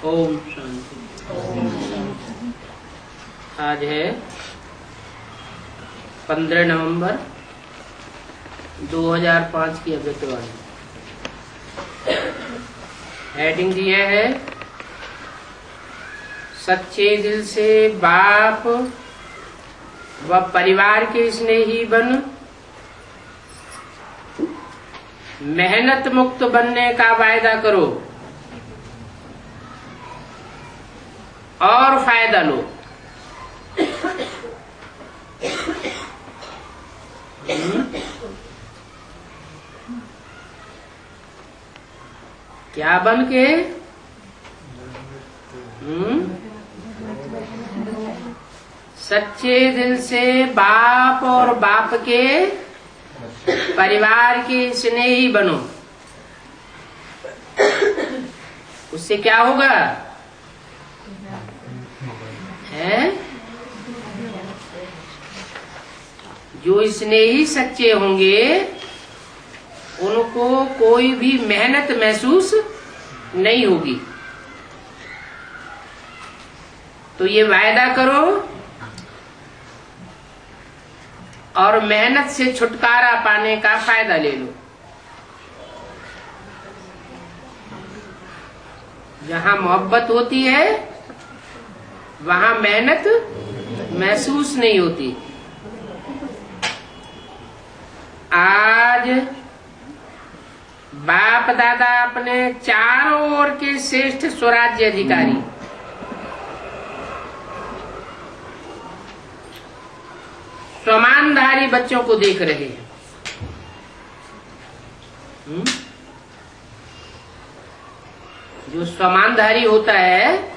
ओम शांति। आज है 15 नवंबर 2005 की अव्यक्तवाणी। हेडिंग दिया है सच्चे दिल से बाप व परिवार के स्नेही बन, मेहनत मुक्त बनने का वायदा करो और फायदा लो। क्या बन के? सच्चे दिल से बाप और बाप के परिवार के स्नेही बनो। उससे क्या होगा? है जो स्नेही सच्चे होंगे उनको कोई भी मेहनत महसूस नहीं होगी। तो ये वायदा करो और मेहनत से छुटकारा पाने का फायदा ले लो। जहां मोहब्बत होती है वहां मेहनत महसूस नहीं होती। आज बाप दादा अपने चारों ओर के श्रेष्ठ स्वराज्य अधिकारी स्वमानधारी बच्चों को देख रहे हैं। जो स्वमानधारी होता है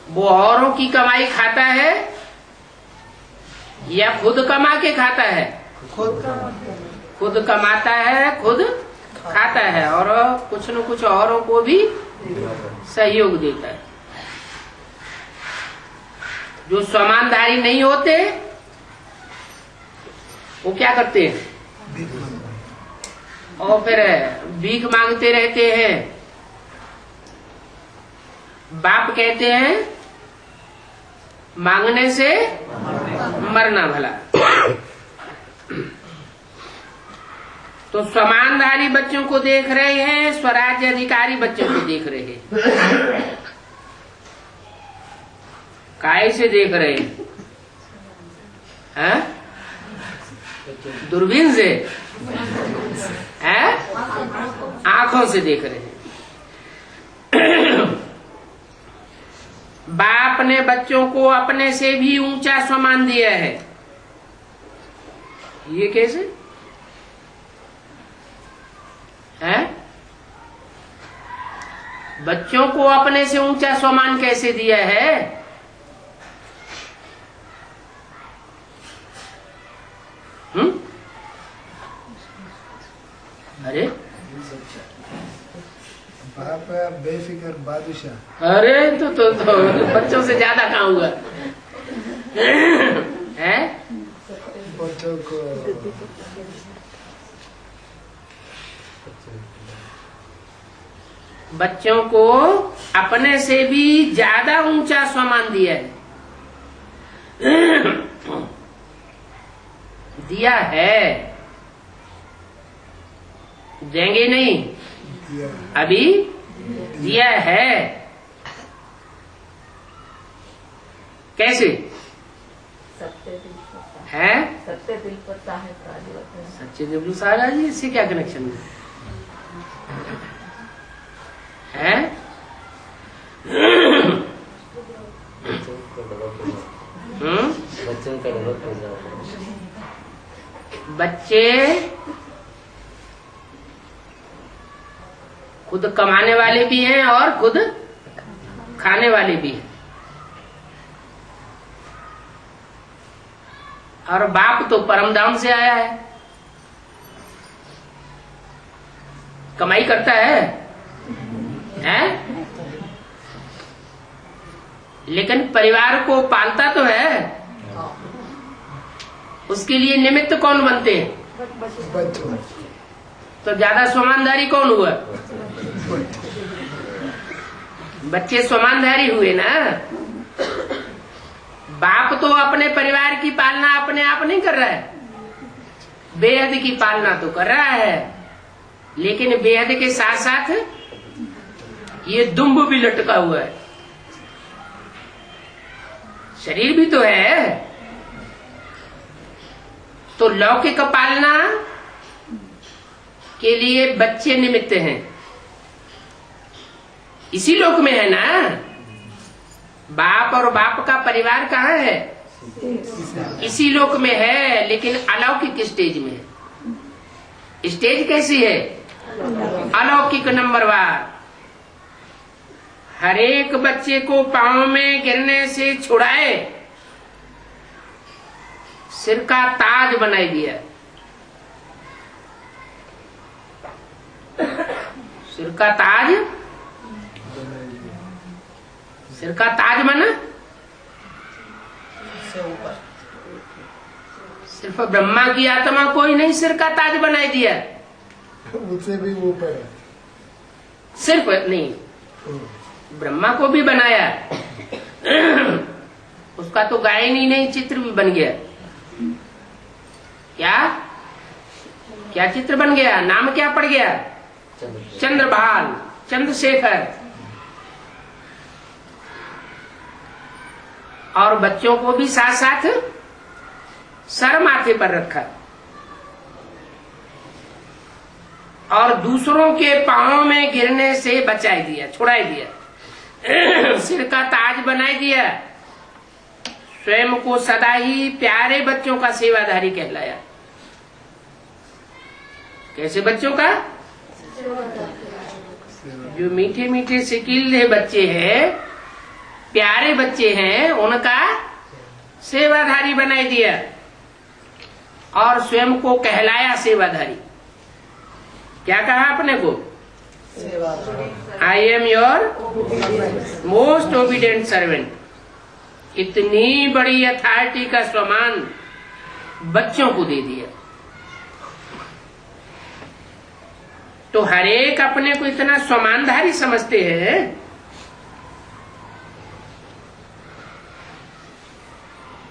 वो औरों की कमाई खाता है या खुद कमा के खाता है? खुद कमाता है, खुद खाता है और कुछ न कुछ औरों को भी सहयोग देता है। जो स्वमानधारी नहीं होते वो क्या करते हैं? और फिर भीख मांगते रहते हैं। बाप कहते हैं मांगने से मरना भला। तो स्वमानधारी बच्चों को देख रहे हैं, स्वराज्य अधिकारी बच्चों को देख रहे हैं। काय से देख रहे हैं? दूरबीन से? हैं? आंखों से देख रहे हैं। बाप ने बच्चों को अपने से भी ऊंचा सम्मान दिया है। ये कैसे है? बच्चों को अपने से ऊंचा सम्मान कैसे दिया है? अरे बाप बेफिक्र बादशाह। अरे तो बच्चों से ज्यादा खाऊंगा है? बच्चों को बच्चों को अपने से भी ज्यादा ऊंचा सम्मान दिया है। दिया है, देंगे नहीं, अभी दिया है। कैसे है? सच्चे दिल पर साहेब राजी होते हैं। सच्चे दिल पर साहेब राजी, इससे क्या कनेक्शन है? बच्चे खुद कमाने वाले भी हैं और खुद खाने वाले भी हैं। और बाप तो परम धाम से आया है, कमाई करता है? लेकिन परिवार को पालता तो है। उसके लिए निमित्त कौन बनते हैं? बच्चों। तो तो ज्यादा स्वमानधारी कौन हुआ? बच्चे स्वमानधारी हुए ना। बाप तो अपने परिवार की पालना अपने आप नहीं कर रहा है, बेहद की पालना तो कर रहा है, लेकिन बेहद के साथ साथ ये दुम्ब भी लटका हुआ है, शरीर भी तो है। तो लौकिक पालना के लिए बच्चे निमित्त हैं, इसी लोक में है ना। बाप और बाप का परिवार कहाँ है? इसी लोक में है, लेकिन अलौकिक स्टेज में है। स्टेज कैसी है? अलौकिक नंबर 1। हर एक बच्चे को पांव में गिरने से छुड़ाए, सिर का ताज बनाई दिया। सिर का ताज, सिर का ताज बना। सिर्फ ब्रह्मा की आत्मा को ही नहीं सिर का ताज बनाई दिया, उससे भी ऊपर है। सिर्फ नहीं, ब्रह्मा को भी बनाया। उसका तो गायन ही नहीं, चित्र भी बन गया। क्या क्या चित्र बन गया? नाम क्या पड़ गया? चंद्रभाल, चंद्रशेखर। और बच्चों को भी साथ साथ सर माथे पर रखा और दूसरों के पांव में गिरने से बचाई दिया, छुड़ाई दिया। सिर का ताज बनाई दिया। स्वयं को सदा ही प्यारे बच्चों का सेवाधारी कहलाया। कैसे बच्चों का? जो मीठे मीठे सिकीले बच्चे हैं, प्यारे बच्चे हैं, उनका सेवाधारी बनाई दिया और स्वयं को कहलाया सेवाधारी। क्या कहा अपने को? I am your most obedient servant. इतनी बड़ी अथॉरिटी का सम्मान बच्चों को दे दिया। तो हरेक अपने को इतना सम्मानधारी समझते हैं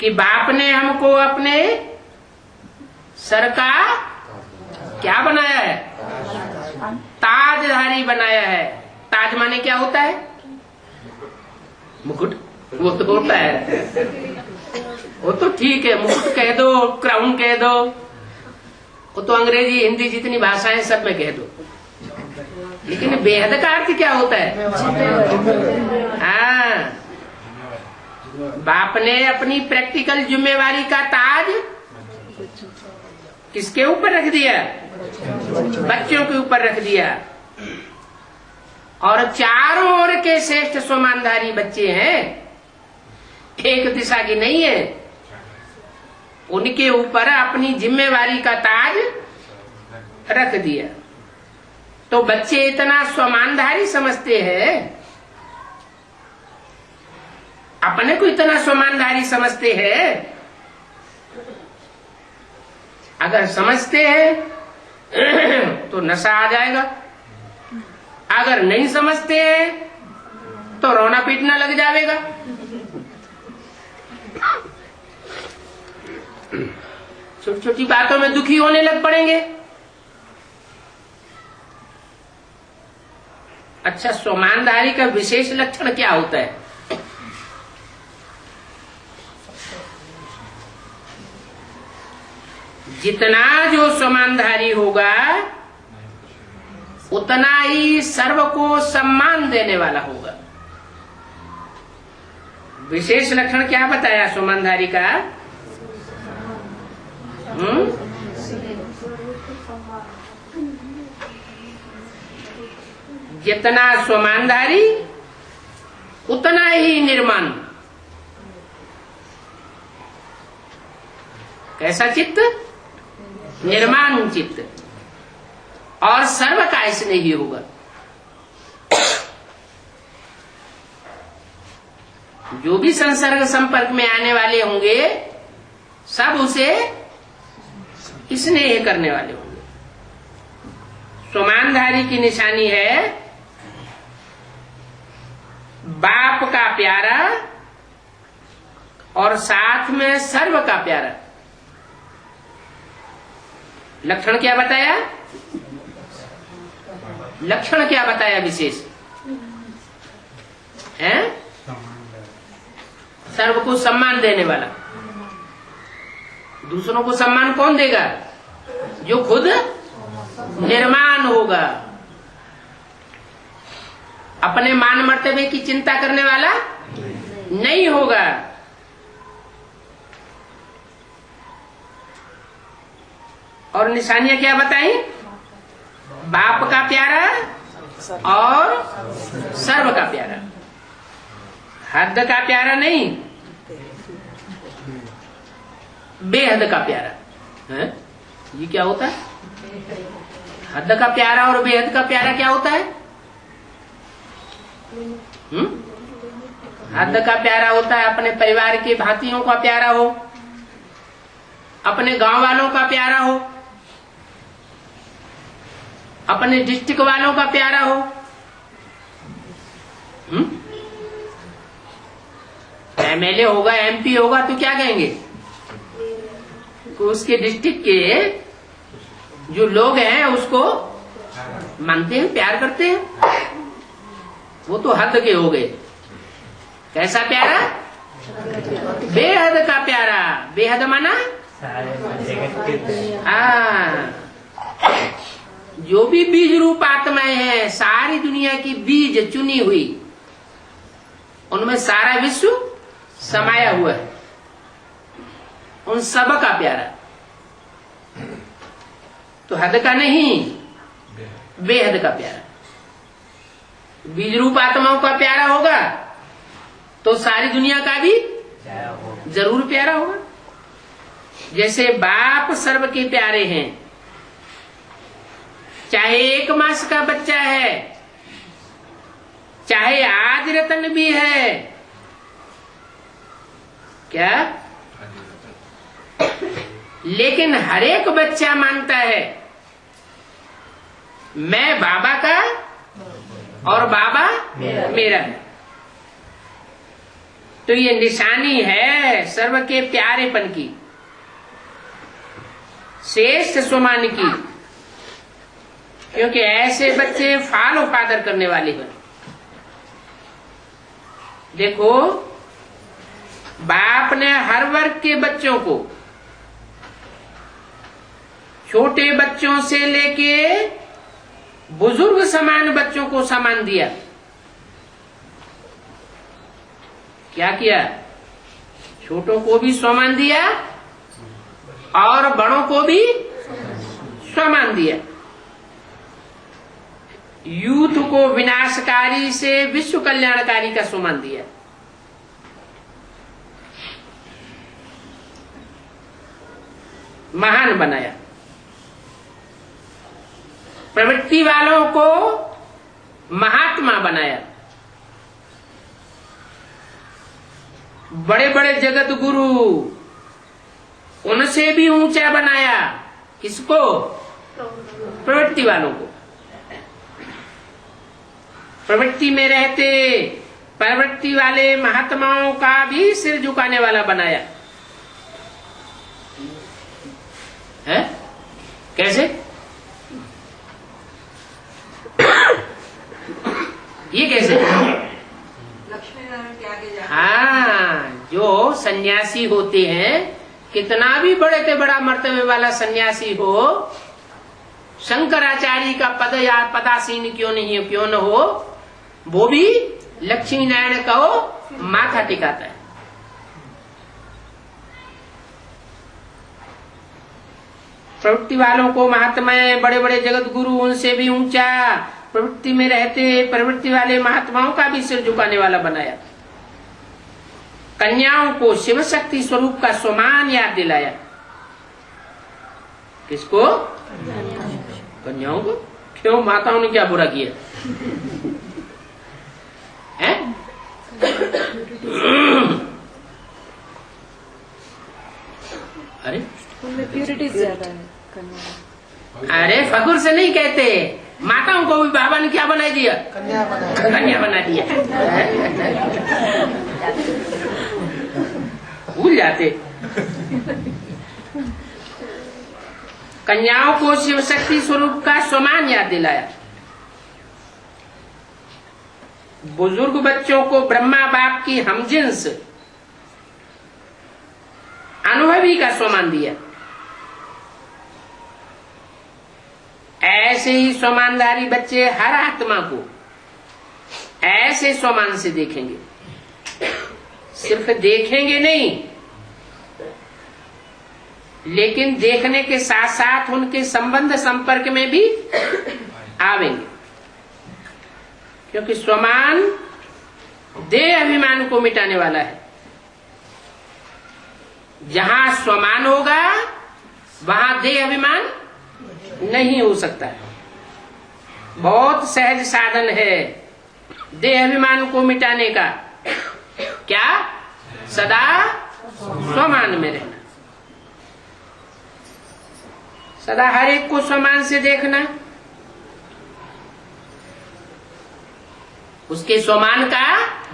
कि बाप ने हमको अपने सर का क्या बनाया है? ताजधारी बनाया है। ताज माने क्या होता है? मुकुट। वो तो होता है, वो तो ठीक है, मुकुट कह दो, क्राउन कह दो, वो तो अंग्रेजी हिंदी जितनी भाषाएं सब में कह दो। लेकिन बेहद का अर्थ क्या होता है? हाँ, बाप ने अपनी प्रैक्टिकल जिम्मेवारी का ताज किसके ऊपर रख दिया? बच्चों के ऊपर रख दिया। और चारों ओर के श्रेष्ठ सम्मानधारी बच्चे हैं, एक दिशा की नहीं है। उनके ऊपर अपनी जिम्मेवारी का ताज रख दिया। तो बच्चे इतना सम्मानधारी समझते हैं, अपने को इतना सम्मानधारी समझते हैं। अगर समझते हैं तो नशा आ जाएगा, अगर नहीं समझते हैं तो रोना पीटना लग जाएगा। छोटी छोटी बातों में दुखी होने लग पड़ेंगे। अच्छा, सम्मानधारी का विशेष लक्षण क्या होता है? जितना जो सम्मानधारी होगा उतना ही सर्व को सम्मान देने वाला होगा। विशेष लक्षण क्या बताया सम्मानधारी का? जितना सम्मानधारी उतना ही निर्माण। कैसा चित्त? निर्माण चित्त। और सर्व का इसने ही होगा। जो भी संसर्ग संपर्क में आने वाले होंगे सब उसे स्नेह करने वाले होंगे। स्वमानधारी की निशानी है बाप का प्यारा और साथ में सर्व का प्यारा। लक्षण क्या बताया? लक्षण क्या बताया विशेष है? सर्व को सम्मान देने वाला। दूसरों को सम्मान कौन देगा? जो खुद निर्माण होगा। अपने मान मर्तबे की चिंता करने वाला नहीं होगा। और निशानियां क्या बताई? बाप का प्यारा और सर्व का प्यारा। हद का प्यारा नहीं, बेहद का प्यारा है। ये क्या होता है? हद का प्यारा और बेहद का प्यारा क्या होता है? हद का प्यारा होता है अपने परिवार के भांतियों का प्यारा हो, अपने गांव वालों का प्यारा हो, अपने डिस्ट्रिक्ट वालों का प्यारा हो। एमएलए होगा, एमपी होगा तो क्या कहेंगे? तो उसके डिस्ट्रिक्ट के जो लोग हैं उसको मानते हैं, प्यार करते हैं। वो तो हद के हो गए। कैसा प्यारा? बेहद का प्यारा। बेहद माना हाँ, जो भी बीज रूप आत्माएं हैं, सारी दुनिया की बीज चुनी हुई, उनमें सारा विश्व समाया हुआ है। उन सब का प्यारा। तो हद का नहीं, बेहद का प्यारा। बीज रूप आत्माओं का प्यारा होगा तो सारी दुनिया का भी जरूर प्यारा होगा। जैसे बाप सर्व के प्यारे हैं, चाहे 1 मास का बच्चा है, चाहे आज रतन भी है। क्या? लेकिन हर एक बच्चा मानता है मैं बाबा का और बाबा मेरा है। तो ये निशानी है सर्व के प्यारेपन की, श्रेष्ठ स्वमान की। क्योंकि ऐसे बच्चे फॉलो फादर करने वाले हैं। देखो, बाप ने हर वर्ग के बच्चों को, छोटे बच्चों से लेके बुजुर्ग समान बच्चों को सम्मान दिया। क्या किया? छोटों को भी सम्मान दिया और बड़ों को भी सम्मान दिया। यूथ को विनाशकारी से विश्व कल्याणकारी का सम्मान दिया। महान बनाया। प्रवृत्ति वालों को महात्मा बनाया। बड़े बड़े जगत गुरु, उनसे भी ऊंचा बनाया। किसको? प्रवृत्ति वालों को। प्रवृत्ति में रहते प्रवृत्ति वाले महात्माओं का भी सिर झुकाने वाला बनाया है। कैसे? ये कैसे? हाँ, जो सन्यासी होते हैं, कितना भी बड़े से बड़ा मर्तबे वाला सन्यासी हो, शंकराचार्य का पद या पदासीन क्यों न हो, वो भी लक्ष्मी नारायण को माथा टिकाता है। प्रवृत्ति वालों को महात्माएं, बड़े बड़े जगत गुरु, उनसे भी ऊंचा, प्रवृत्ति में रहते प्रवृत्ति वाले महात्माओं का भी सिर झुकाने वाला बनाया। कन्याओं को शिव शक्ति स्वरूप का सम्मान याद दिलाया। किसको? कन्याओं को। क्यों? माताओं ने क्या बुरा किया है? अरे उनमें प्यूरिटी ज्यादा है कन्या। अरे फखुर से नहीं कहते, माताओं को भी बाबा ने क्या बना दिया? कन्या बना दिया। भूल जाते। कन्याओं को शिव शक्ति स्वरूप का स्वमान याद दिलाया। बुजुर्ग बच्चों को ब्रह्मा बाप की हमजिन्स अनुभवी का स्वमान दिया। ऐसे ही स्वमानधारी बच्चे हर आत्मा को ऐसे स्वमान से देखेंगे। सिर्फ देखेंगे नहीं, लेकिन देखने के साथ साथ उनके संबंध संपर्क में भी आवेंगे, क्योंकि स्वमान देह अभिमान को मिटाने वाला है। जहां स्वमान होगा वहां देह अभिमान नहीं हो सकता है। बहुत सहज साधन है देह अभिमान को मिटाने का। क्या? सदा स्वमान में रहना, सदा हर एक को स्वमान से देखना, उसके स्वमान का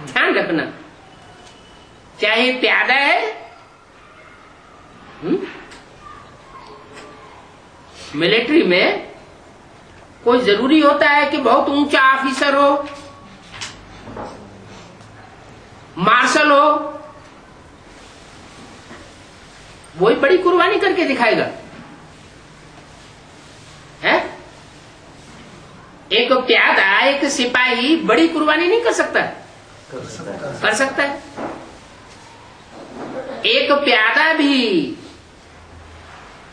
ध्यान रखना। चाहे प्यादा है, मिलिट्री में कोई जरूरी होता है कि बहुत ऊंचा ऑफिसर हो, मार्शल हो, वही बड़ी कुर्बानी करके दिखाएगा, है? एक प्यादा, एक सिपाही बड़ी कुर्बानी नहीं कर सकता? कर सकता है। एक प्यादा भी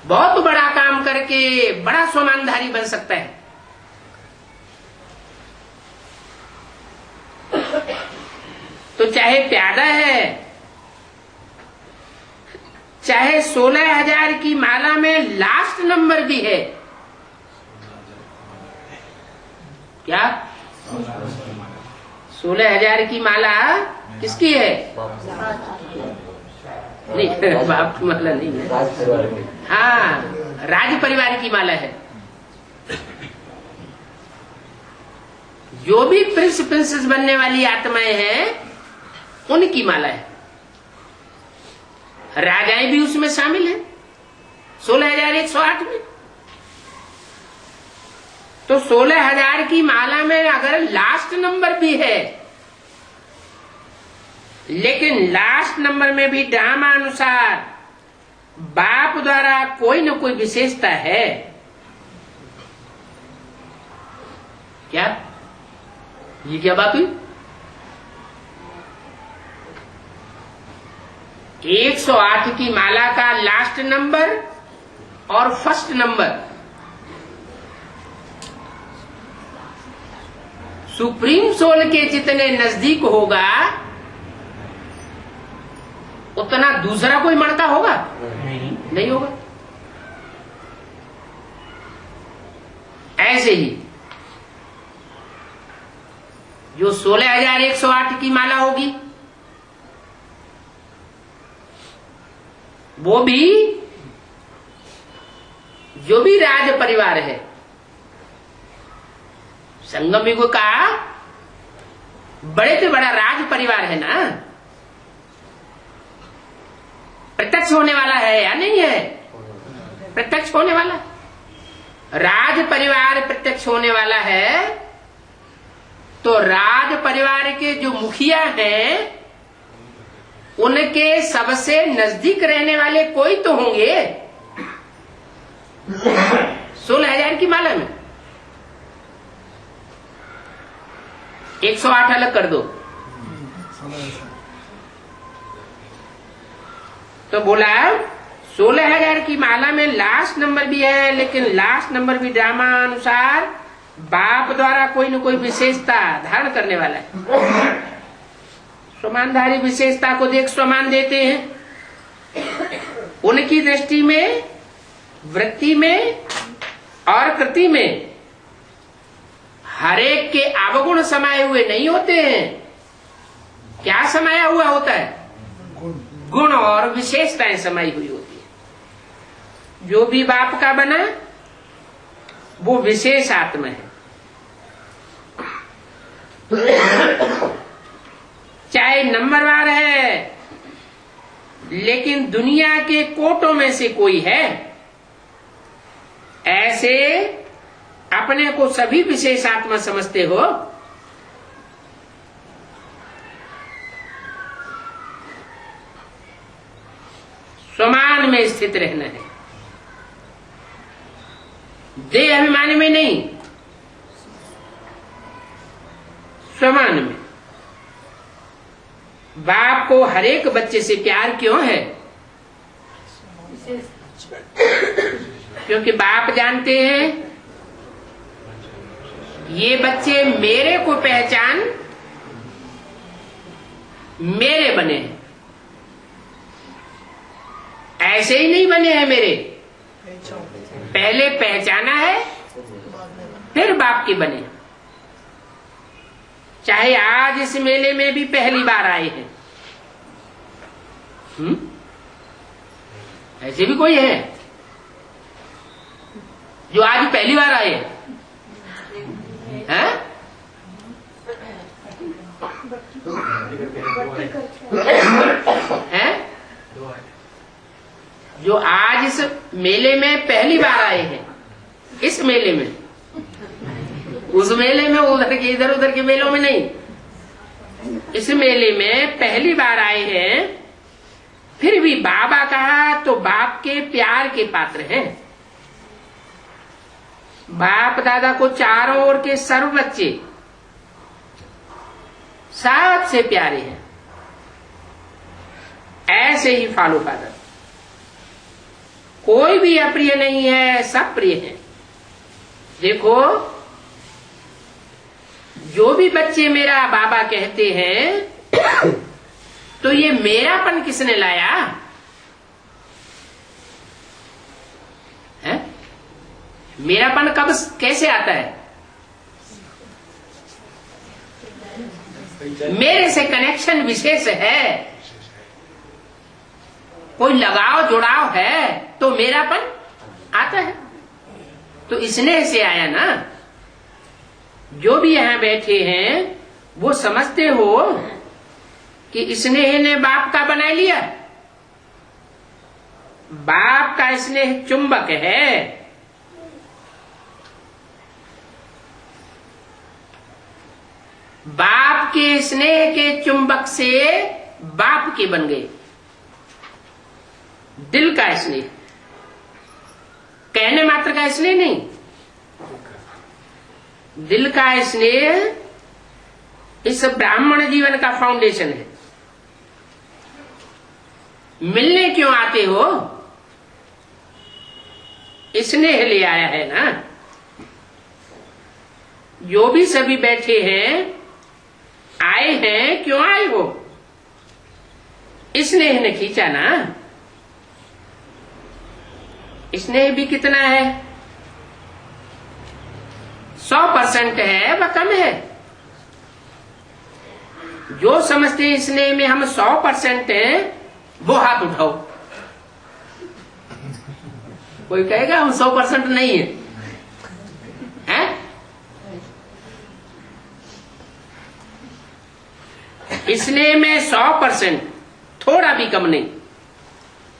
बहुत बड़ा काम करके बड़ा स्वमानधारी बन सकता है। तो चाहे प्यादा है, चाहे 16,000 की माला में लास्ट नंबर भी है। क्या? 16,000 की माला किसकी है? नहीं, बाप की माला नहीं है। हाँ, राज परिवार की माला है। जो भी प्रिंस प्रिंसेस बनने वाली आत्माएं हैं उनकी माला है। राजाएं भी उसमें शामिल हैं 16,108 में। तो 16,000 की माला में अगर लास्ट नंबर भी है, लेकिन लास्ट नंबर में भी ड्रामा अनुसार बाप द्वारा कोई न कोई विशेषता है। क्या? ये क्या बात हुई? 108 की माला का लास्ट नंबर और फर्स्ट नंबर सुप्रीम सोल के जितने नजदीक होगा उतना दूसरा कोई मणका होगा? नहीं होगा। ऐसे ही जो 16,108 की माला होगी वो भी जो भी राज परिवार है, संगम युग का बड़े से बड़ा राज परिवार है ना, प्रत्यक्ष होने वाला है या नहीं है? प्रत्यक्ष होने वाला। राज परिवार प्रत्यक्ष होने वाला है, तो राज परिवार के जो मुखिया हैं उनके सबसे नजदीक रहने वाले कोई तो होंगे 16,000 की माला में। 108 अलग कर दो तो बोला 16,000 की माला में लास्ट नंबर भी है, लेकिन लास्ट नंबर भी ड्रामा अनुसार बाप द्वारा कोई न कोई विशेषता धारण करने वाला है। स्वमानधारी विशेषता को देख स्वमान देते हैं। उनकी दृष्टि में वृत्ति में और कृति में हरेक के अवगुण समाये हुए नहीं होते हैं। क्या समाया हुआ होता है? गुण और विशेषताएं समाई हुई होती है। जो भी बाप का बना वो विशेष आत्मा है। चाहे नंबरवार है, लेकिन दुनिया के कोटों में से कोई है, ऐसे अपने को सभी विशेष आत्मा समझते हो। स्वमान में स्थित रहना है, देह अभिमानी में नहीं, स्वमान में। बाप को हर एक बच्चे से प्यार क्यों है? क्योंकि बाप जानते हैं ये बच्चे मेरे को पहचान मेरे बने हैं, ऐसे ही नहीं बने हैं मेरे। पहले पहचाना है, फिर बाप के बने। चाहे आज इस मेले में भी पहली बार आए हैं, ऐसे भी कोई है जो आज पहली बार आए हैं? हैं? जो आज इस मेले में पहली बार आए हैं, इस मेले में, उस मेले में उधर के इधर उधर के मेलों में नहीं, इस मेले में पहली बार आए हैं, फिर भी बाबा कहा तो बाप के प्यार के पात्र हैं। बाप दादा को चारों ओर के सर्व बच्चे सबसे प्यारे हैं, ऐसे ही फॉलो फादर। कोई भी अप्रिय नहीं है, सब प्रिय है। देखो, जो भी बच्चे मेरा बाबा कहते हैं, तो ये मेरापन किसने लाया है? मेरापन कब कैसे आता है? मेरे से कनेक्शन विशेष है, कोई लगाव जुड़ाव है, तो मेरापन आता है। तो स्नेह से आया ना। जो भी यहां बैठे हैं वो समझते हो कि स्नेह ने बाप का बना लिया। बाप का स्नेह चुंबक है, बाप के स्नेह के चुंबक से बाप के बन गए। दिल का स्नेह, कहने मात्र का स्नेह नहीं, दिल का स्नेह इस ब्राह्मण जीवन का फाउंडेशन है। मिलने क्यों आते हो? स्नेह ले आया है ना। जो भी सभी बैठे हैं, आए हैं, क्यों आए हो? स्नेह ने खींचा ना। स्नेह भी कितना है? 100% है, वह कम है। जो समझते हैं स्नेह में हम 100% हैं, वो हाथ उठाओ। कोई कहेगा हम 100% नहीं है, हैं? स्नेह में 100%, थोड़ा भी कम नहीं।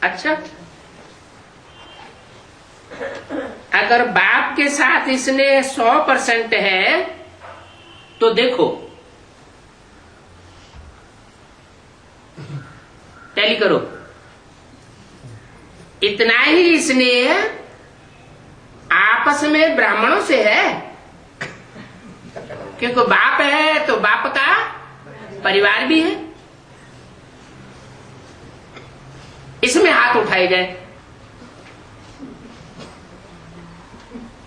अच्छा, अगर बाप के साथ स्नेह 100% है, तो देखो, टैली करो, इतना ही स्नेह आपस में ब्राह्मणों से है। क्योंकि बाप है तो बाप का परिवार भी है। इसमें हाथ उठाए जाए,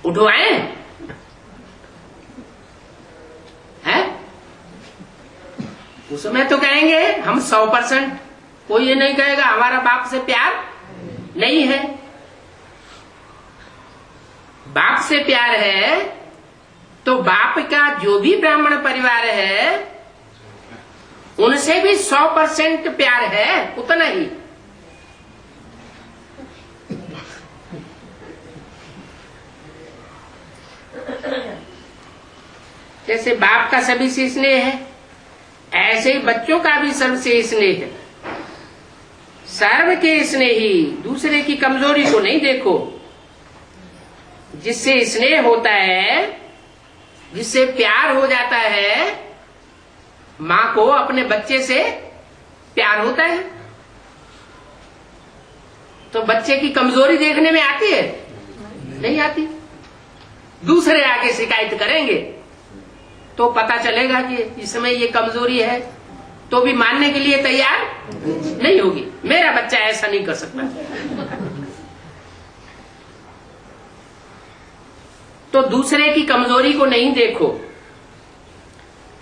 उठवाए हैं? उसमें तो कहेंगे हम 100%। कोई ये नहीं कहेगा हमारा बाप से प्यार नहीं है। बाप से प्यार है तो बाप का जो भी ब्राह्मण परिवार है, उनसे भी 100% प्यार है, उतना ही। जैसे बाप का सभी से स्नेह है, ऐसे ही बच्चों का भी सबसे स्नेह है। सर्व के स्नेही, दूसरे की कमजोरी को नहीं देखो। जिससे स्नेह होता है, जिससे प्यार हो जाता है, माँ को अपने बच्चे से प्यार होता है, तो बच्चे की कमजोरी देखने में आती है? नहीं आती। दूसरे आके शिकायत करेंगे तो पता चलेगा कि इसमें ये कमजोरी है, तो भी मानने के लिए तैयार नहीं होगी। मेरा बच्चा ऐसा नहीं कर सकता। तो दूसरे की कमजोरी को नहीं देखो।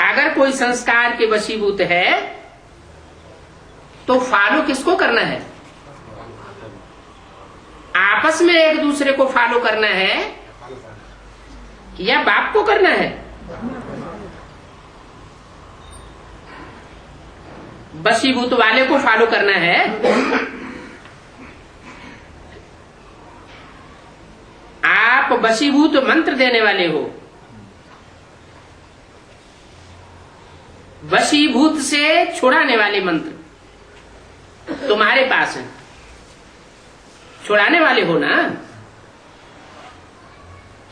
अगर कोई संस्कार के वशीभूत है तो फॉलो किसको करना है? आपस में एक दूसरे को फॉलो करना है या बाप को करना है? वशीभूत वाले को फॉलो करना है। आप वशीभूत मंत्र देने वाले हो, वशीभूत से छुड़ाने वाले मंत्र तुम्हारे पास है। छुड़ाने वाले हो ना,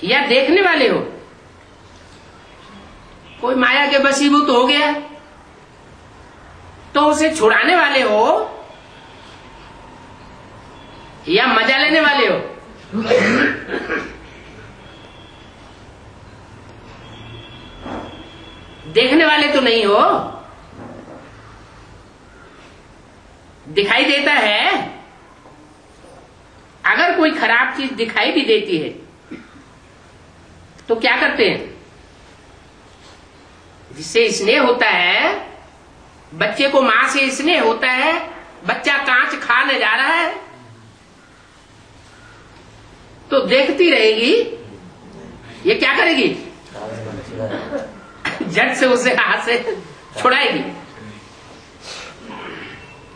या देखने वाले हो? कोई माया के वशीभूत हो गया तो उसे छुड़ाने वाले हो या मजा लेने वाले हो? देखने वाले तो नहीं हो। दिखाई देता है, अगर कोई खराब चीज दिखाई भी देती है तो क्या करते हैं? जिससे स्नेह होता है, बच्चे को मां से स्नेह होता है, बच्चा कांच खाने जा रहा है तो देखती रहेगी, ये क्या करेगी? झट से उसे हाथ से छुड़ाएगी।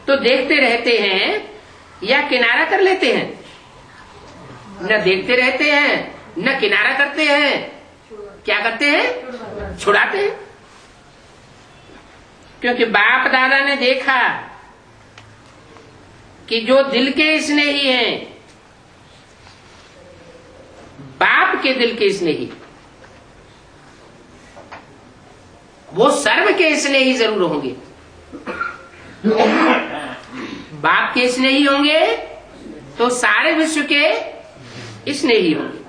तो देखते रहते हैं या किनारा कर लेते हैं? न देखते रहते हैं न किनारा करते हैं। क्या करते हैं? छुड़ाते हैं। क्योंकि बाप दादा ने देखा कि जो दिल के स्नेही हैं, बाप के दिल के स्नेही, वो सर्व के स्नेही जरूर होंगे। बाप के स्नेही होंगे तो सारे विश्व के स्नेही होंगे।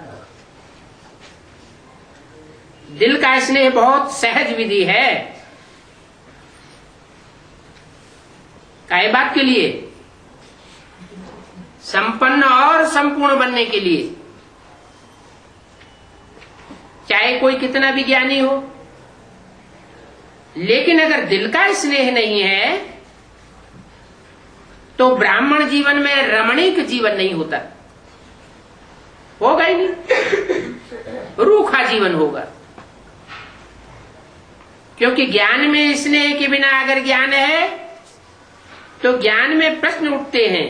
दिल का स्नेह बहुत सहज विधि है। काहे बात के लिए? संपन्न और संपूर्ण बनने के लिए। चाहे कोई कितना भी ज्ञानी हो, लेकिन अगर दिल का स्नेह नहीं है तो ब्राह्मण जीवन में रमणीक जीवन नहीं होता, होगा ही नहीं, रूखा जीवन होगा। क्योंकि ज्ञान में स्नेह के बिना अगर ज्ञान है तो ज्ञान में प्रश्न उठते हैं।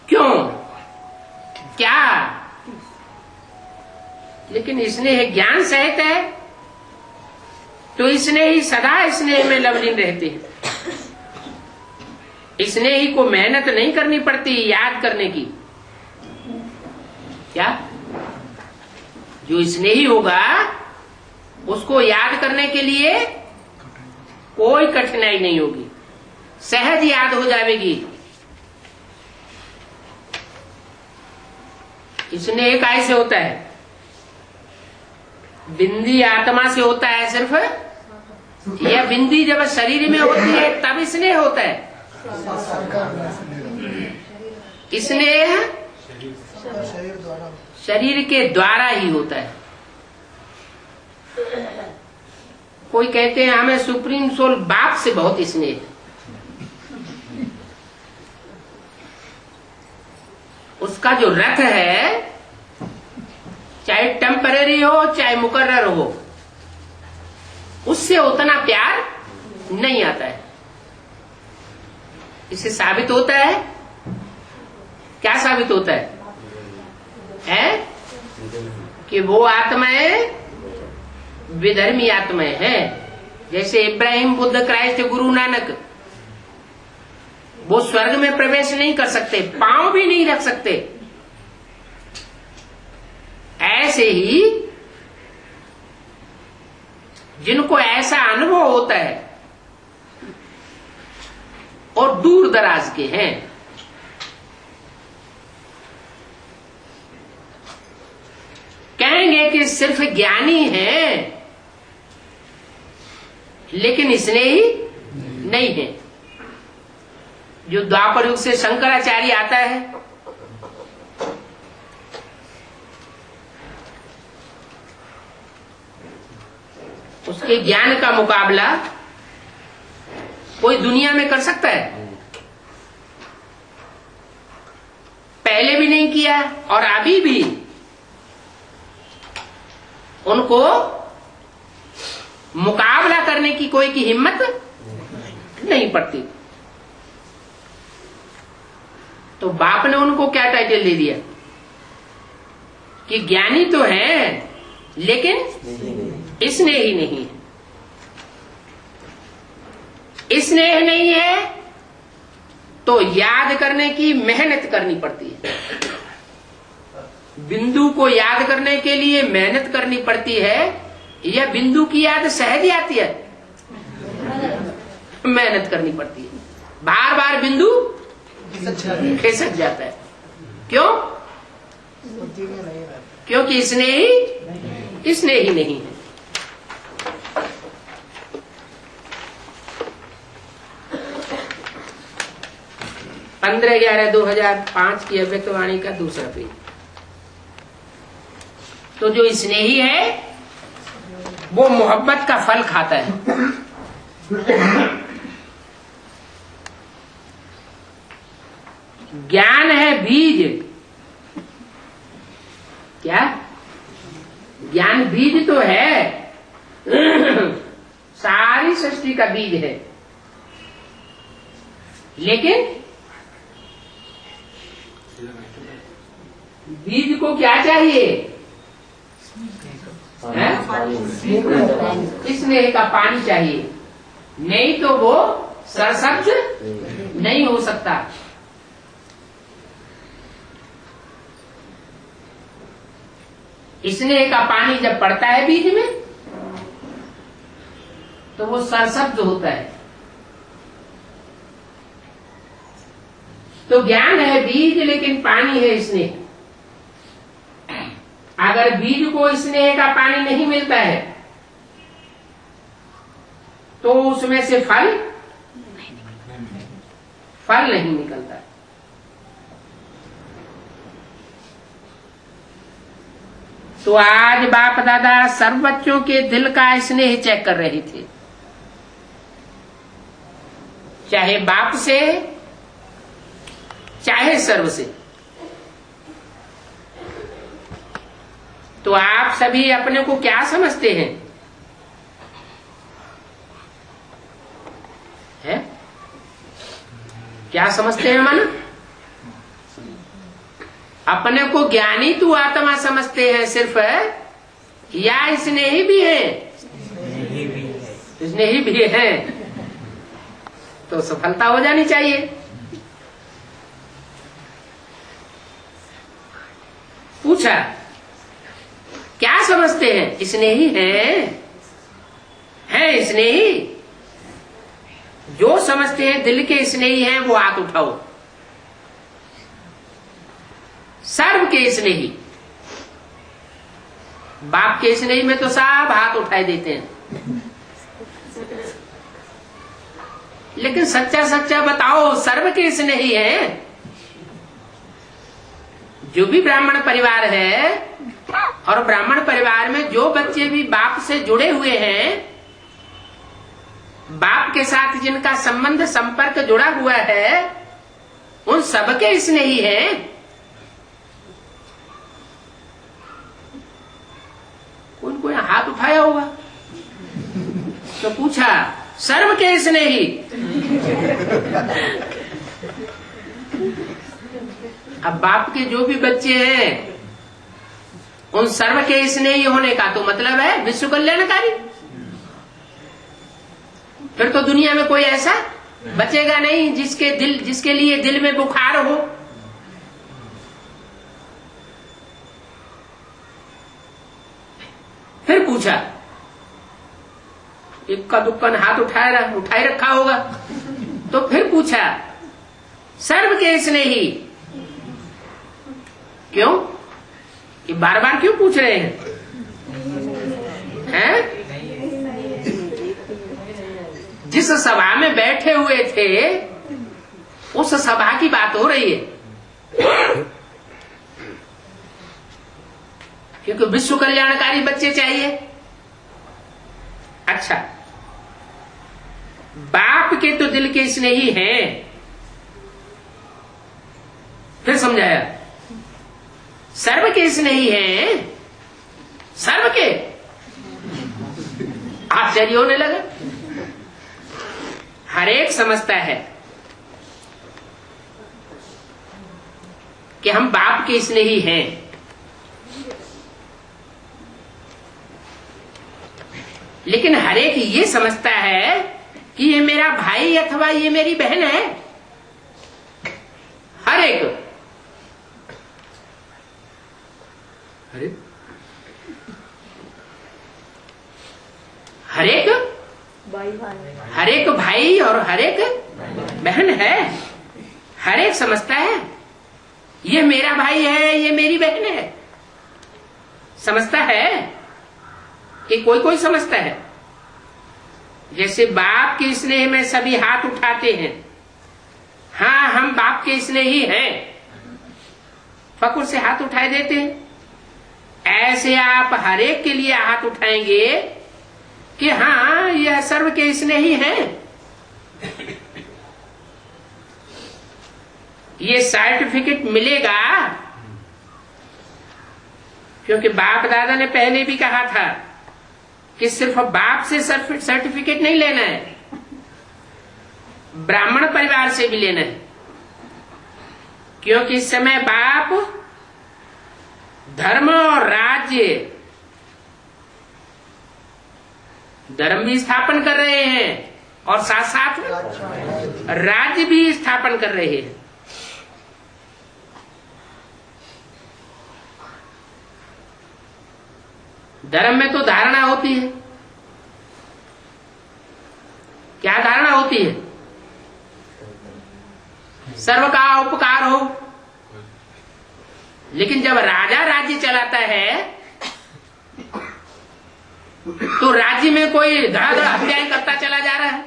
क्यों? क्या? लेकिन स्नेह ज्ञान सहित है तो स्नेह ही सदा स्नेह में लवलीन रहते हैं। स्नेही को मेहनत नहीं करनी पड़ती याद करने की। क्या? जो स्नेही होगा उसको याद करने के लिए कोई कठिनाई नहीं होगी, सहज याद हो जाएगी। स्नेह कैसे होता है? बिंदी आत्मा से होता है सिर्फ, यह बिंदी जब शरीर में होती है तब स्नेह होता है। स्नेह शरीर के द्वारा ही होता है। कोई कहते हैं हमें सुप्रीम सोल बाप से बहुत स्नेह है। उसका जो रथ है, चाहे टेम्परेरी हो चाहे मुकर्रर हो, उससे उतना प्यार नहीं आता है। इससे साबित होता है, क्या साबित होता है? कि वो आत्माएं विधर्मी आत्माएं हैं। जैसे इब्राहिम, बुद्ध, क्राइस्ट, गुरु नानक, वो स्वर्ग में प्रवेश नहीं कर सकते, पांव भी नहीं रख सकते। ऐसे ही जिनको ऐसा अनुभव होता है और दूर दराज के हैं, कहेंगे कि सिर्फ ज्ञानी हैं लेकिन स्नेही नहीं है। जो द्वापर युग से शंकराचार्य आता है, उसके ज्ञान का मुकाबला कोई दुनिया में कर सकता है? पहले भी नहीं किया और अभी भी उनको मुकाबला करने की कोई की हिम्मत नहीं पड़ती। तो बाप ने उनको क्या टाइटल दे दिया कि ज्ञानी तो हैं लेकिन स्नेही नहीं है। स्नेह नहीं है तो याद करने की मेहनत करनी पड़ती है। बिंदु को याद करने के लिए मेहनत करनी पड़ती है या बिंदु की याद सहज आती है? मेहनत करनी पड़ती है। बार बार बिंदु खिसक जाता है। क्यों? क्योंकि स्नेही नहीं है। पंद्रह 11/2005 की अव्यक्तवाणी का दूसरा पेज। तो जो स्नेही है वो मोहब्बत का फल खाता है। ज्ञान है बीज। क्या? ज्ञान बीज तो है, सारी सृष्टि का बीज है, लेकिन बीज को क्या चाहिए? स्नेह का पानी चाहिए, नहीं तो वो सरसब्ज नहीं हो सकता। स्नेह का पानी जब पड़ता है बीज में तो वो सरसब्ज होता है। तो ज्ञान है बीज लेकिन पानी है स्नेह। अगर बीज को स्नेह का पानी नहीं मिलता है तो उसमें से फल नहीं निकलता। तो आज बाप दादा सर्व बच्चों के दिल का स्नेह चेक कर रहे थे, चाहे बाप से चाहे सर्व से। तो आप सभी अपने को क्या समझते हैं? है? क्या समझते हैं मन? अपने को ज्ञानी तू आत्मा समझते हैं सिर्फ, या स्नेही भी है? स्नेही भी है तो सफलता हो जानी चाहिए। पूछा क्या समझते हैं? स्नेही है स्नेही? जो समझते हैं दिल के स्नेही हैं वो हाथ उठाओ। सर्व के स्नेही, बाप के स्नेही में तो सब हाथ उठाए देते हैं, लेकिन सच्चा बताओ सर्व के स्नेही है? जो भी ब्राह्मण परिवार है और ब्राह्मण परिवार में जो बच्चे भी बाप से जुड़े हुए हैं, बाप के साथ जिनका संबंध संपर्क जुड़ा हुआ है, उन सबके स्नेही हैं। कोई हाथ उठाया होगा तो पूछा सर्व के स्नेही। अब बाप के जो भी बच्चे हैं उन सर्व के स्नेही होने का तो मतलब है विश्व कल्याणकारी। फिर तो दुनिया में कोई ऐसा बचेगा नहीं जिसके लिए दिल में बुखार हो। फिर पूछा, इक्का दुक्का हाथ उठाए रखा होगा, तो फिर पूछा सर्व के स्नेही क्यों? ये बार बार क्यों पूछ रहे हैं? जिस सभा में बैठे हुए थे उस सभा की बात हो रही है, क्योंकि विश्व कल्याणकारी बच्चे चाहिए। अच्छा, बाप के तो दिल के स्नेही हैं। फिर समझाया, सर्व के स्नेही हैं। सर्व के? आश्चर्य होने लगा। हर एक समझता है कि हम बाप के स्नेही हैं, लेकिन हर एक ये समझता है कि ये मेरा भाई अथवा ये मेरी बहन है। हर एक हर एक भाई और हर एक बहन है। हर एक समझता है ये मेरा भाई है, ये मेरी बहन है। समझता है कि कोई समझता है। जैसे बाप के स्नेह में सभी हाथ उठाते हैं, हाँ हम बाप के स्नेही हैं, फकुर से हाथ उठाए देते हैं। ऐसे आप हर एक के लिए हाथ उठाएंगे कि हाँ यह सर्व के स्नेही हैं। ये सर्टिफिकेट मिलेगा क्योंकि बाप दादा ने पहले भी कहा था कि सिर्फ बाप से सर्टिफिकेट नहीं लेना है, ब्राह्मण परिवार से भी लेना है। क्योंकि इस समय बाप धर्म और राज्य, धर्म भी स्थापन कर रहे हैं और साथ साथ राज्य भी स्थापन कर रहे हैं। धर्म में तो धारणा होती है। क्या धारणा होती है? सर्व का उपकार हो। लेकिन जब राजा राज्य चलाता है तो राज्य में कोई धड़ाधड़ हत्याएं करता चला जा रहा है,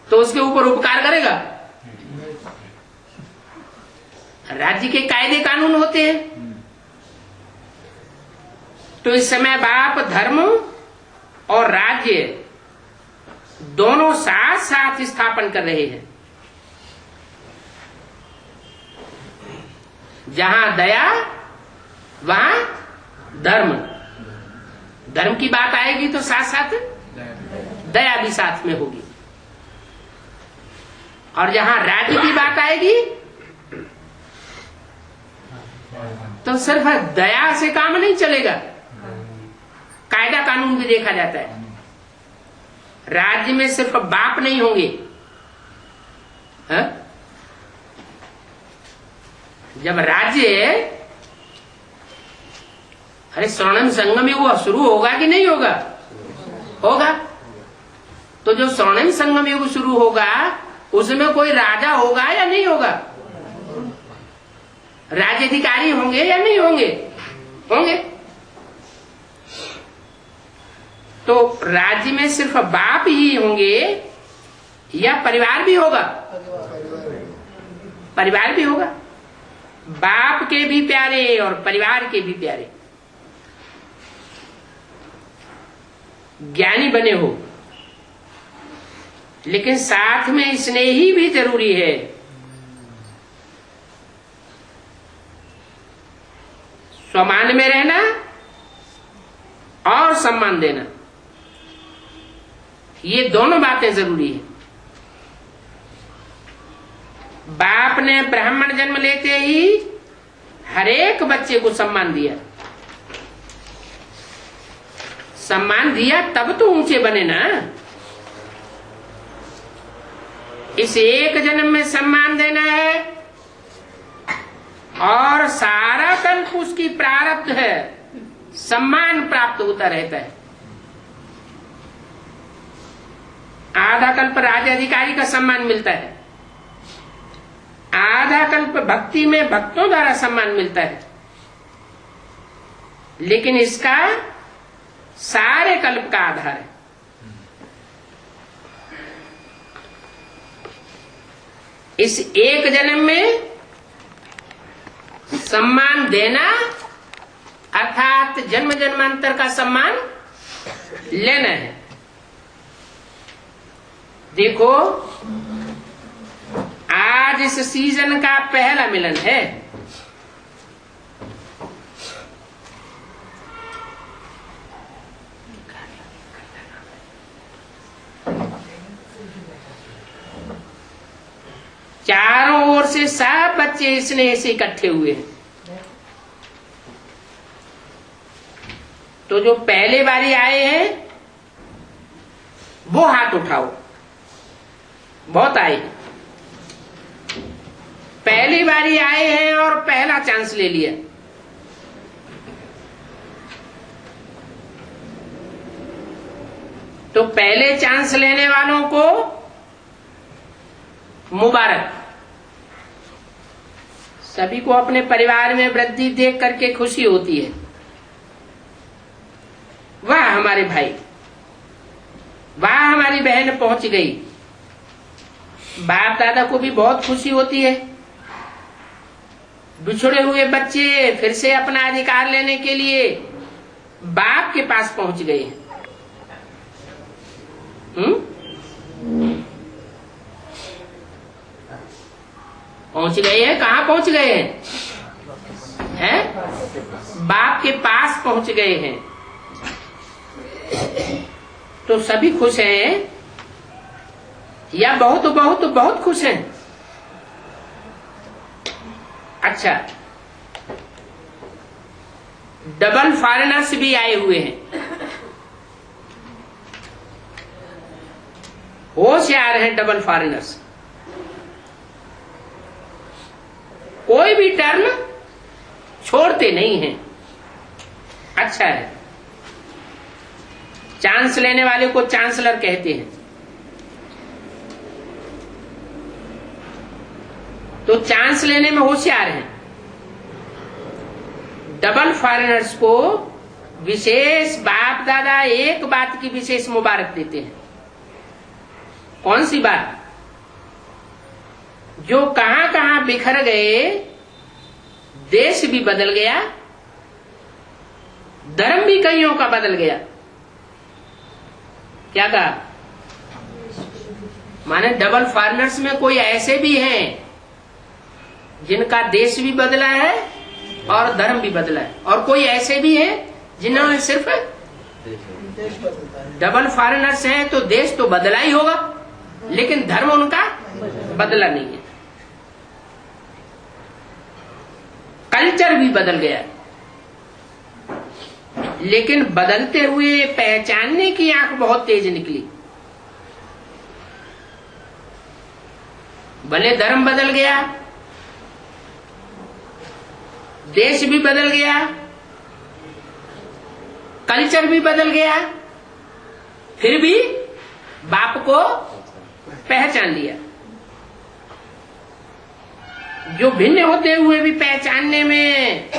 तो उसके ऊपर उपकार करेगा? राज्य के कायदे कानून होते हैं। तो इस समय बाप धर्म और राज्य दोनों साथ साथ स्थापन कर रहे हैं। जहां दया वहां धर्म। धर्म की बात आएगी तो साथ साथ दया भी साथ में होगी। और जहां राज्य की बात आएगी तो सिर्फ दया से काम नहीं चलेगा, कायदा कानून भी देखा जाता है। राज्य में सिर्फ बाप नहीं होंगे, है? जब राज्य, अरे स्वर्णिम संगम युग शुरू होगा कि नहीं होगा? होगा। तो जो स्वर्णिम संगम युग शुरू होगा उसमें कोई राजा होगा या नहीं होगा? राज्याधिकारी होंगे या नहीं होंगे? होंगे। तो राज्य में सिर्फ बाप ही होंगे या परिवार भी होगा? परिवार भी होगा। बाप के भी प्यारे और परिवार के भी प्यारे। ज्ञानी बने हो, लेकिन साथ में स्नेही भी जरूरी है। स्वमान में रहना और सम्मान देना, ये दोनों बातें जरूरी है। बाप ने ब्राह्मण जन्म लेते ही हरेक बच्चे को सम्मान दिया। सम्मान दिया तब तो ऊंचे बने ना। इस एक जन्म में सम्मान देना है और सारा कल्प उसकी प्रारब्ध है, सम्मान प्राप्त होता रहता है। आधा कल्प राज्याधिकारी का सम्मान मिलता है, आधा कल्प भक्ति में भक्तों द्वारा सम्मान मिलता है, लेकिन इसका सारे कल्प का आधार है। इस एक जन्म में सम्मान देना अर्थात जन्म जन्मांतर का सम्मान लेना है। देखो, आज इस सीजन का पहला मिलन है। चारों ओर से सब बच्चे स्नेह से इकट्ठे हुए हैं। तो जो पहले बारी आए हैं वो हाथ उठाओ। बहुत आए, पहली बारी आए हैं और पहला चांस ले लिया। तो पहले चांस लेने वालों को मुबारक। सभी को अपने परिवार में वृद्धि देख करके खुशी होती है। वाह हमारे भाई, वाह हमारी बहन पहुंच गई। बाप दादा को भी बहुत खुशी होती है। बिछड़े हुए बच्चे फिर से अपना अधिकार लेने के लिए बाप के पास पहुंच गए हैं। पहुंच गए हैं, कहाँ पहुंच गए हैं? बाप के पास पहुंच गए हैं। तो सभी खुश हैं या बहुत बहुत बहुत खुश हैं? अच्छा, डबल फॉरेनर्स भी आए हुए हैं। होशियार हैं डबल फॉरेनर्स। कोई भी टर्म छोड़ते नहीं हैं। अच्छा है। चांस लेने वाले को चांसलर कहते हैं। तो चांस लेने में होशियार हैं। डबल फॉरेनर्स को विशेष बाप दादा एक बात की विशेष मुबारक देते हैं। कौन सी बात? जो कहां कहां बिखर गए, देश भी बदल गया, धर्म भी कईयों का बदल गया। क्या कहा? माने डबल फॉरेनर्स में कोई ऐसे भी हैं जिनका देश भी बदला है और धर्म भी बदला है, और कोई ऐसे भी हैं जिन्होंने सिर्फ डबल फॉरेनर्स हैं तो देश तो बदला ही होगा, लेकिन धर्म उनका बदला नहीं है। कल्चर भी बदल गया, लेकिन बदलते हुए पहचानने की आंख बहुत तेज निकली। भले धर्म बदल गया, देश भी बदल गया, कल्चर भी बदल गया, फिर भी बाप को पहचान लिया। जो भिन्न होते हुए भी पहचानने में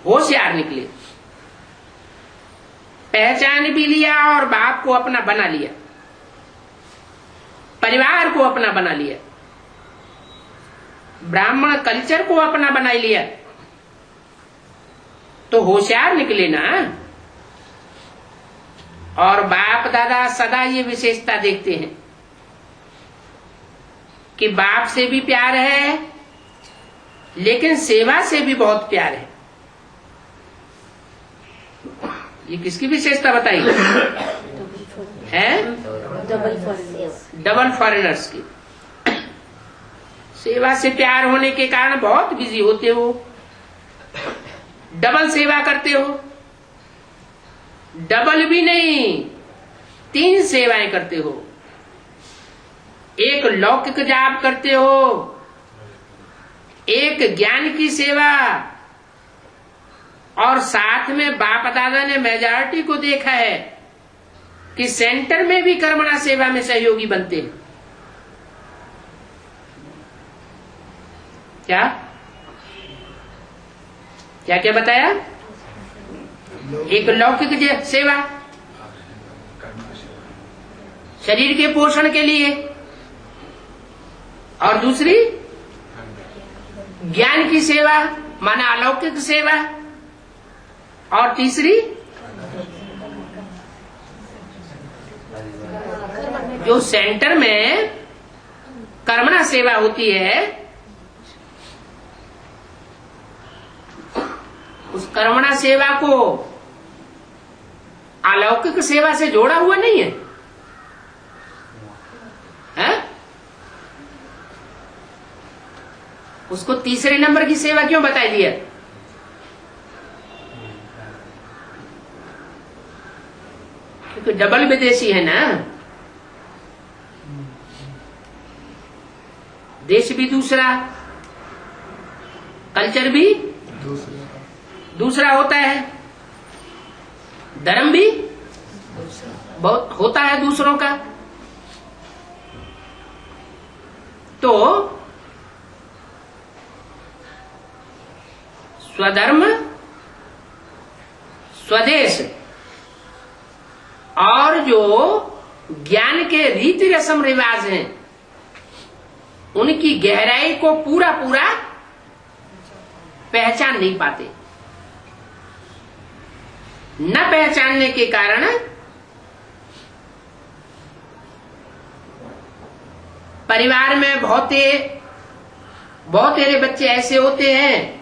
होशियार निकले, पहचान भी लिया और बाप को अपना बना लिया, परिवार को अपना बना लिया, ब्राह्मण कल्चर को अपना बना लिया, तो होशियार निकले ना। और बाप दादा सदा ये विशेषता देखते हैं कि बाप से भी प्यार है, लेकिन सेवा से भी बहुत प्यार है। ये किसकी विशेषता बताई है? डबल फॉरेनर्स की। सेवा से प्यार होने के कारण बहुत बिजी होते हो, डबल सेवा करते हो। डबल भी नहीं, 3 सेवाएं करते हो। एक लौकिक जाप करते हो, एक ज्ञान की सेवा, और साथ में बाप दादा ने मेजॉरिटी को देखा है कि सेंटर में भी कर्मणा सेवा में सहयोगी बनते हैं। क्या क्या क्या बताया? एक लौकिक सेवा शरीर के पोषण के लिए, और दूसरी ज्ञान की सेवा माना अलौकिक सेवा, और तीसरी जो सेंटर में कर्मणा सेवा होती है, उस कर्मणा सेवा को अलौकिक सेवा से जोड़ा हुआ नहीं है, है? उसको तीसरे नंबर की सेवा क्यों बताई दिया? क्योंकि डबल विदेशी है ना, देश भी दूसरा, कल्चर भी दूसरा होता है, धर्म भी बहुत होता है दूसरों का। तो स्वधर्म, स्वदेश और जो ज्ञान के रीति रस्म रिवाज हैं, उनकी गहराई को पूरा पूरा पहचान नहीं पाते। न पहचानने के कारण परिवार में बहुतेरे बच्चे ऐसे होते हैं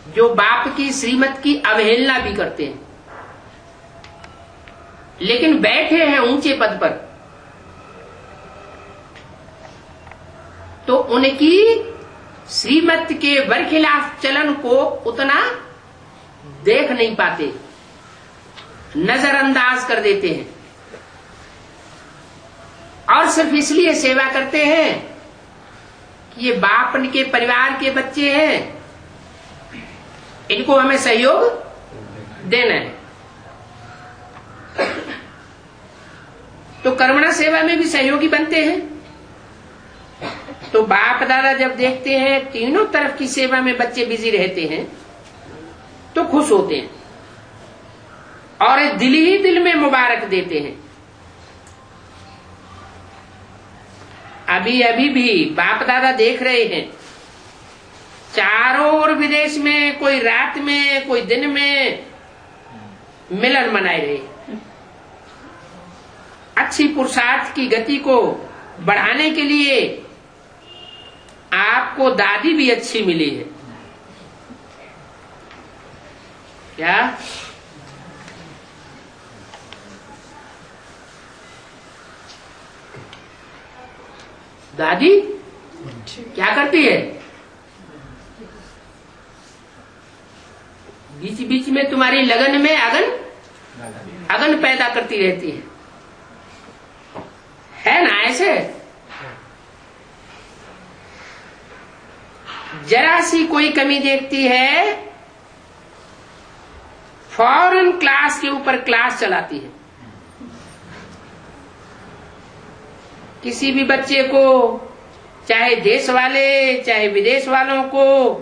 जो बाप की श्रीमत की अवहेलना भी करते हैं, लेकिन बैठे हैं ऊंचे पद पर, तो उनकी श्रीमत के बरखिलाफ चलन को उतना देख नहीं पाते, नजरअंदाज कर देते हैं, और सिर्फ इसलिए सेवा करते हैं कि ये बाप के परिवार के बच्चे हैं, इनको हमें सहयोग देना है। तो कर्मणा सेवा में भी सहयोगी बनते हैं। तो बाप दादा जब देखते हैं तीनों तरफ की सेवा में बच्चे बिजी रहते हैं तो खुश होते हैं, और दिल ही दिल में मुबारक देते हैं। अभी अभी भी बाप दादा देख रहे हैं, चारों ओर विदेश में कोई रात में कोई दिन में मिलन मनाए रहे। अच्छी पुरुषार्थ की गति को बढ़ाने के लिए आपको दादी भी अच्छी मिली है। क्या दादी क्या करती है? बीच बीच में तुम्हारी लगन में अगन पैदा करती रहती है ना? ऐसे जरा सी कोई कमी देखती है, फौरन क्लास के ऊपर क्लास चलाती है। किसी भी बच्चे को, चाहे देश वाले चाहे विदेश वालों को,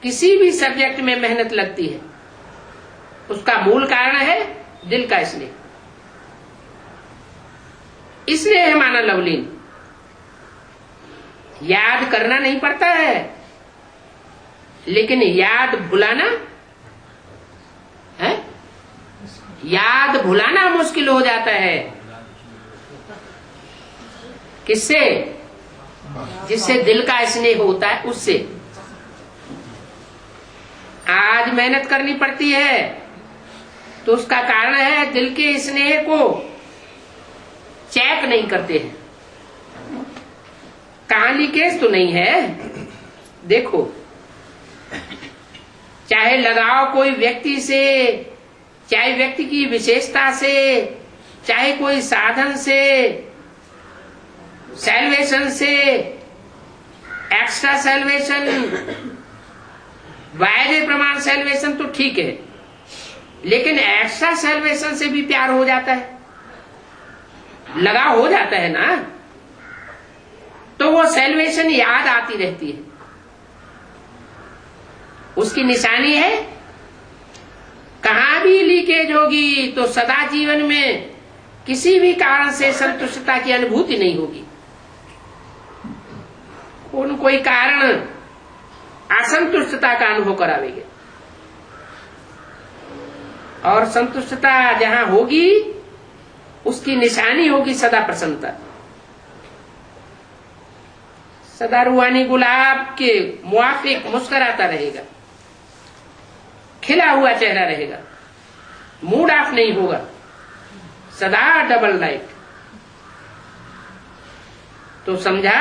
किसी भी सब्जेक्ट में मेहनत लगती है, उसका मूल कारण है दिल का स्नेह। इसलिए है माना लवलीन। याद करना नहीं पड़ता है, लेकिन याद भुलाना है, याद भुलाना मुश्किल हो जाता है। किससे? जिससे दिल का स्नेह होता है, उससे। आज मेहनत करनी पड़ती है तो उसका कारण है दिल के स्नेह को चेक नहीं करते हैं। कहां लीकेज तो नहीं है। देखो, चाहे लगाव कोई व्यक्ति से, चाहे व्यक्ति की विशेषता से, चाहे कोई साधन से, सैल्वेशन से, एक्स्ट्रा सैल्वेशन, वायदे प्रमाण सैल्वेशन तो ठीक है, लेकिन एक्स्ट्रा सैल्वेशन से भी प्यार हो जाता है, लगाव हो जाता है ना, तो वो सैल्वेशन याद आती रहती है। उसकी निशानी है, कहां भी लीकेज होगी तो सदा जीवन में किसी भी कारण से संतुष्टता की अनुभूति नहीं होगी। कोई कारण असंतुष्टता का अनुभव करावेंगे, और संतुष्टता जहां होगी उसकी निशानी होगी सदा प्रसन्नता। सदा रूहानी गुलाब के मुआफिक मुस्कुराता रहेगा, खिला हुआ चेहरा रहेगा, मूड ऑफ नहीं होगा, सदा डबल लाइट। तो समझा,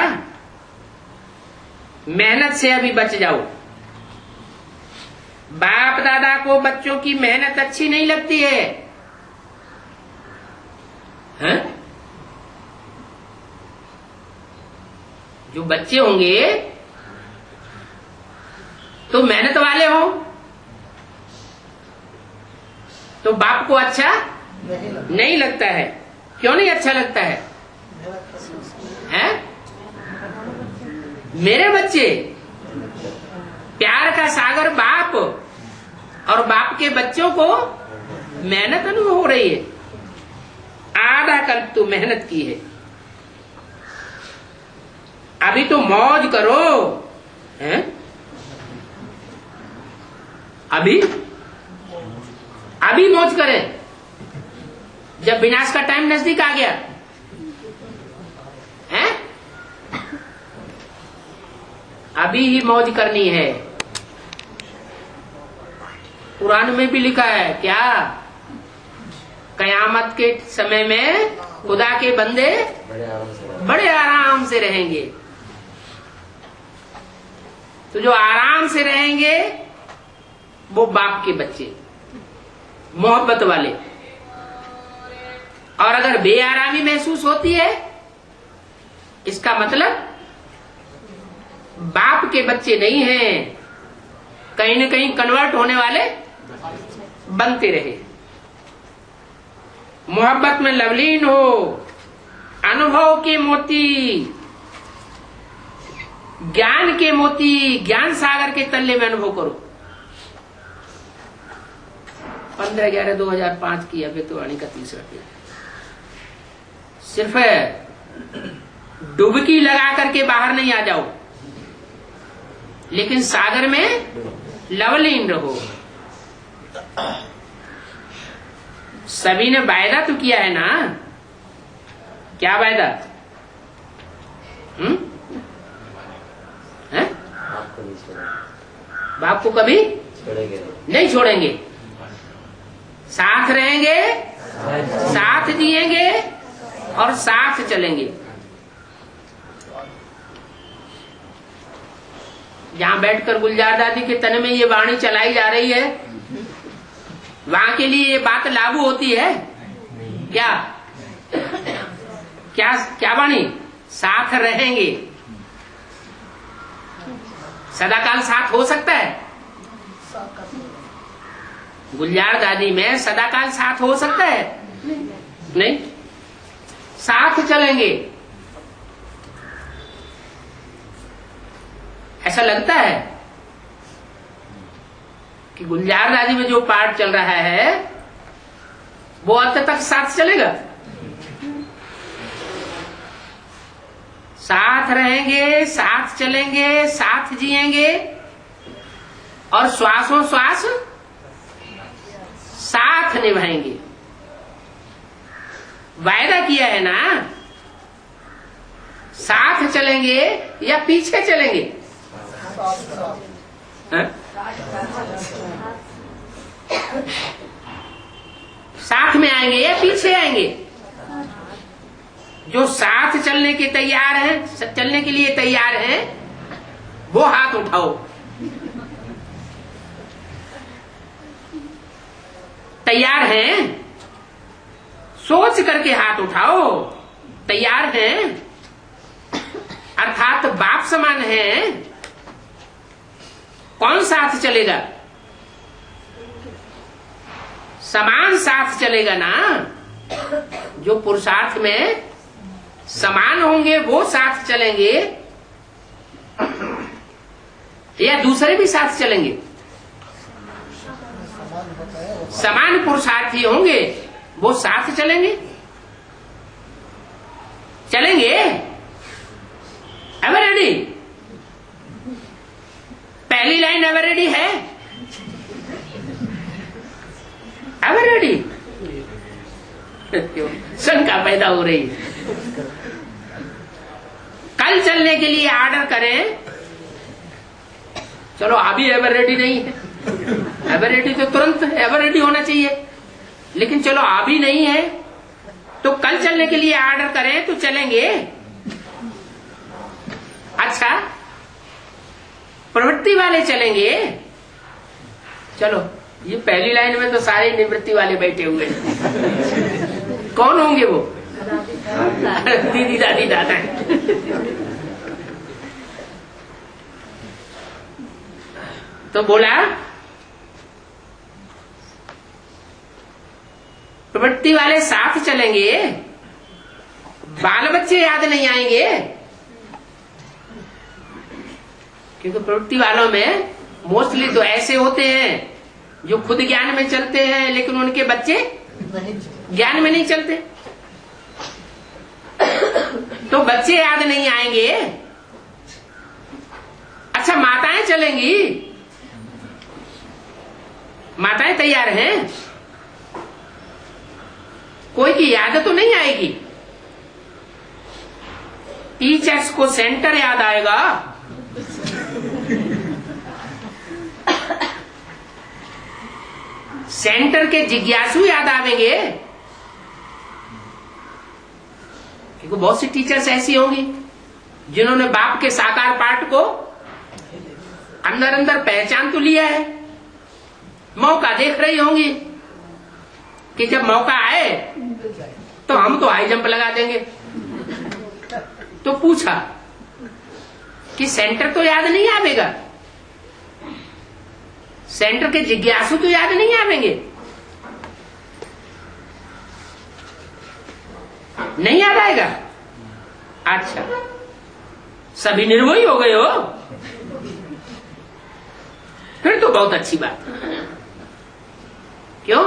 मेहनत से अभी बच जाओ। बाप दादा को बच्चों की मेहनत अच्छी नहीं लगती है, हैं? जो बच्चे होंगे तो मेहनत वाले हो, तो बाप को अच्छा नहीं लगता है। क्यों नहीं अच्छा लगता है? हैं? मेरे बच्चे, प्यार का सागर बाप, और बाप के बच्चों को मेहनत अनुभव हो रही है। आधा कल्प तो मेहनत की है, अभी तो मौज करो, हैं? अभी मौज करें, जब विनाश का टाइम नजदीक आ गया, हैं? अभी ही मौज करनी है। कुरान में भी लिखा है क्या? कयामत के समय में खुदा के बंदे बड़े आराम से रहेंगे। तो जो आराम से रहेंगे वो बाप के बच्चे, मोहब्बत वाले। और अगर बेआरामी महसूस होती है, इसका मतलब बाप के बच्चे नहीं हैं, कहीं न कहीं कन्वर्ट होने वाले बनते रहे। मोहब्बत में लवलीन हो, अनुभव के मोती, ज्ञान के मोती, ज्ञान सागर के तल्ले में अनुभव करो। 15/11/2005 की अभिव्यक्ति का तीसरा पेज। सिर्फ डुबकी लगा करके बाहर नहीं आ जाओ, लेकिन सागर में लवलीन रहो। सभी ने वायदा तो किया है ना, क्या वायदा? बाप को कभी नहीं छोड़ेंगे, साथ रहेंगे, साथ जिएंगे और साथ चलेंगे। जहां बैठकर गुलजार दादी के तन में ये वाणी चलाई जा रही है, वहां के लिए ये बात लागू होती है क्या? क्या क्या वाणी? साथ रहेंगे। सदाकाल साथ हो सकता है? गुलजार दादी में सदाकाल साथ हो सकता है? नहीं। साथ चलेंगे, ऐसा लगता है कि गुलजार दादी में जो पार्ट चल रहा है वो अंत तक साथ चलेगा। साथ रहेंगे, साथ चलेंगे, साथ जिएंगे और श्वासों श्वास साथ निभाएंगे। वायदा किया है ना, साथ चलेंगे या पीछे चलेंगे? साथ में आएंगे या पीछे आएंगे? जो साथ चलने के तैयार हैं, चलने के लिए तैयार हैं, वो हाथ उठाओ। तैयार हैं? सोच करके हाथ उठाओ। तैयार हैं अर्थात बाप समान हैं। कौन साथ चलेगा? समान साथ चलेगा ना। जो पुरुषार्थ में समान होंगे वो साथ चलेंगे, या दूसरे भी साथ चलेंगे? समान पुरुषार्थी होंगे वो साथ चलेंगे। चलेंगे? Ever ready? पहली लाइन एवर रेडी है? Ever ready? शंका पैदा हो रही है। कल चलने के लिए ऑर्डर करें, चलो अभी एवर रेडी नहीं है। एवर रेडी तो तुरंत एवर रेडी होना चाहिए, लेकिन चलो अभी नहीं है, तो कल चलने के लिए ऑर्डर करें तो चलेंगे। अच्छा, प्रवृत्ति वाले चलेंगे। चलो, ये पहली लाइन में तो सारे निवृत्ति वाले बैठे हुए हैं। कौन होंगे वो? दीदी दादी दादा। तो बोला प्रवृत्ति वाले साथ चलेंगे, बाल बच्चे याद नहीं आएंगे, क्योंकि प्रवृत्ति वालों में मोस्टली तो ऐसे होते हैं जो खुद ज्ञान में चलते हैं, लेकिन उनके बच्चे ज्ञान में नहीं चलते। तो बच्चे याद नहीं आएंगे। अच्छा, माताएं चलेंगी। माताएं तैयार हैं? कोई की याद तो नहीं आएगी। टीचर्स को सेंटर याद आएगा, सेंटर के जिज्ञासु याद आवेंगे, क्योंकि बहुत सी टीचर्स ऐसी होंगी जिन्होंने बाप के साकार पाठ को अंदर अंदर पहचान तो लिया है, मौका देख रही होंगी कि जब मौका आए तो हम तो हाई जंप लगा देंगे। तो पूछा कि सेंटर तो याद नहीं आवेगा, सेंटर के जिज्ञासु तो याद नहीं आवेंगे, नहीं याद आएगा। अच्छा, सभी निर्मोही हो गए हो, फिर तो बहुत अच्छी बात। क्यों?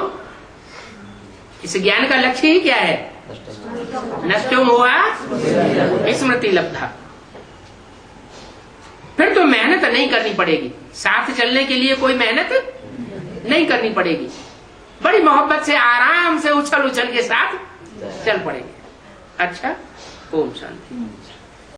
इस ज्ञान का लक्ष्य ही क्या है? नष्टो मोहा स्मृति लब्धा। फिर तो मेहनत नहीं करनी पड़ेगी, साथ चलने के लिए कोई मेहनत नहीं करनी पड़ेगी, बड़ी मोहब्बत से आराम से उछल उछल के साथ चल पड़ेंगे। अच्छा, ओम शांति।